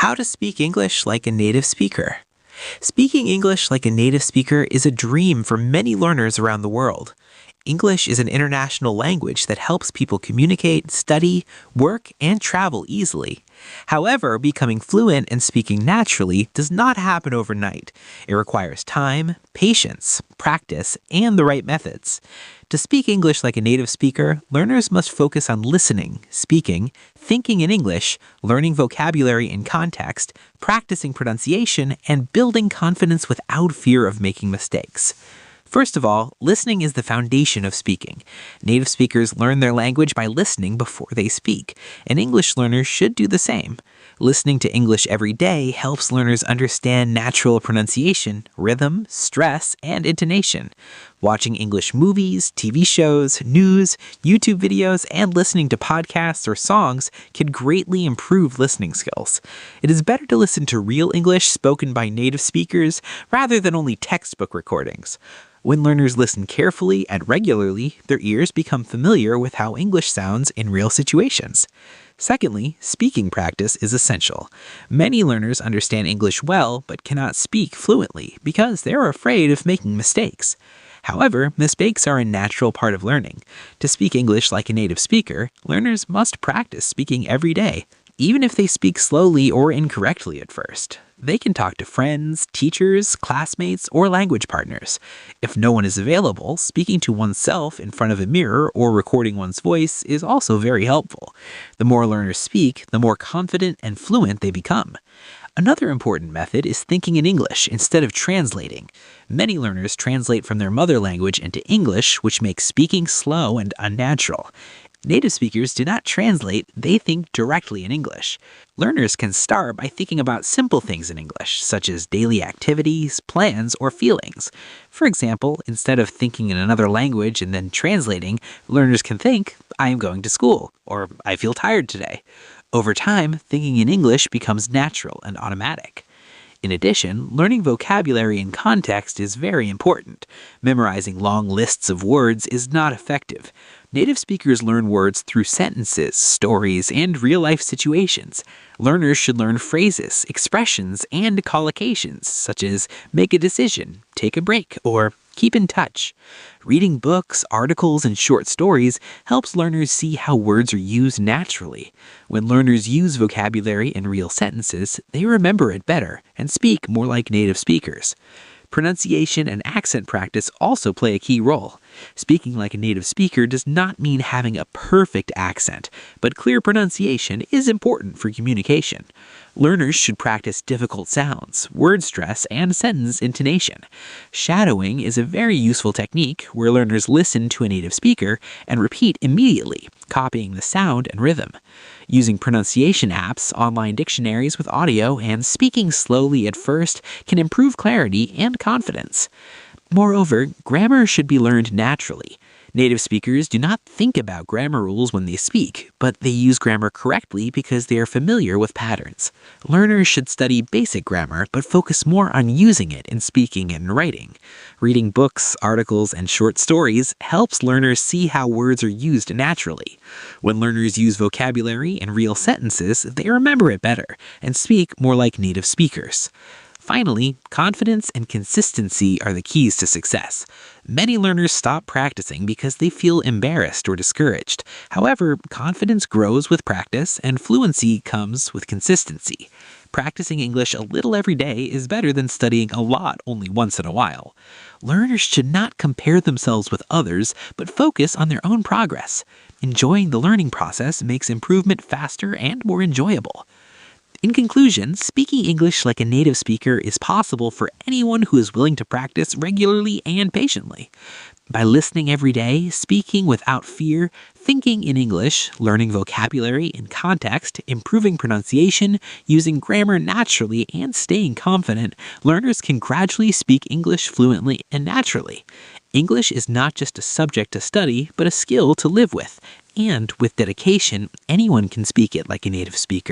How to speak English like a native speaker. Speaking English like a native speaker is a dream for many learners around the world. English is an international language that helps people communicate, study, work, and travel easily. However, becoming fluent and speaking naturally does not happen overnight. It requires time, patience, practice, and the right methods. To speak English like a native speaker, learners must focus on listening, speaking, thinking in English, learning vocabulary and context, practicing pronunciation, and building confidence without fear of making mistakes. First of all, listening is the foundation of speaking. Native speakers learn their language by listening before they speak, and English learners should do the same. Listening to English every day helps learners understand natural pronunciation, rhythm, stress, and intonation. Watching English movies, TV shows, news, YouTube videos, and listening to podcasts or songs can greatly improve listening skills. It is better to listen to real English spoken by native speakers rather than only textbook recordings. When learners listen carefully and regularly, their ears become familiar with how English sounds in real situations. Secondly, speaking practice is essential. Many learners understand English well but cannot speak fluently because they are afraid of making mistakes. However, mistakes are a natural part of learning. To speak English like a native speaker, learners must practice speaking every day, even if they speak slowly or incorrectly at first. They can talk to friends, teachers, classmates, or language partners. If no one is available, speaking to oneself in front of a mirror or recording one's voice is also very helpful. The more learners speak, the more confident and fluent they become. Another important method is thinking in English instead of translating. Many learners translate from their mother language into English, which makes speaking slow and unnatural. Native speakers do not translate, they think directly in English. Learners can start by thinking about simple things in English, such as daily activities, plans, or feelings. For example, instead of thinking in another language and then translating, learners can think, I am going to school, or I feel tired today. Over time, thinking in English becomes natural and automatic. In addition, learning vocabulary and context is very important. Memorizing long lists of words is not effective. Native speakers learn words through sentences, stories, and real-life situations. Learners should learn phrases, expressions, and collocations, such as make a decision, take a break, or keep in touch. Reading books, articles, and short stories helps learners see how words are used naturally. When learners use vocabulary in real sentences, they remember it better and speak more like native speakers. Pronunciation and accent practice also play a key role. Speaking like a native speaker does not mean having a perfect accent, but clear pronunciation is important for communication. Learners should practice difficult sounds, word stress, and sentence intonation. Shadowing is a very useful technique where learners listen to a native speaker and repeat immediately, copying the sound and rhythm. Using pronunciation apps, online dictionaries with audio, and speaking slowly at first can improve clarity and confidence. Moreover, grammar should be learned naturally. Native speakers do not think about grammar rules when they speak, but they use grammar correctly because they are familiar with patterns. Learners should study basic grammar, but focus more on using it in speaking and writing. Reading books, articles, and short stories helps learners see how words are used naturally. When learners use vocabulary in real sentences, they remember it better and speak more like native speakers. Finally, confidence and consistency are the keys to success. Many learners stop practicing because they feel embarrassed or discouraged. However, confidence grows with practice and fluency comes with consistency. Practicing English a little every day is better than studying a lot only once in a while. Learners should not compare themselves with others, but focus on their own progress. Enjoying the learning process makes improvement faster and more enjoyable. In conclusion, speaking English like a native speaker is possible for anyone who is willing to practice regularly and patiently. By listening every day, speaking without fear, thinking in English, learning vocabulary and context, improving pronunciation, using grammar naturally, and staying confident, learners can gradually speak English fluently and naturally. English is not just a subject to study, but a skill to live with. And with dedication, anyone can speak it like a native speaker.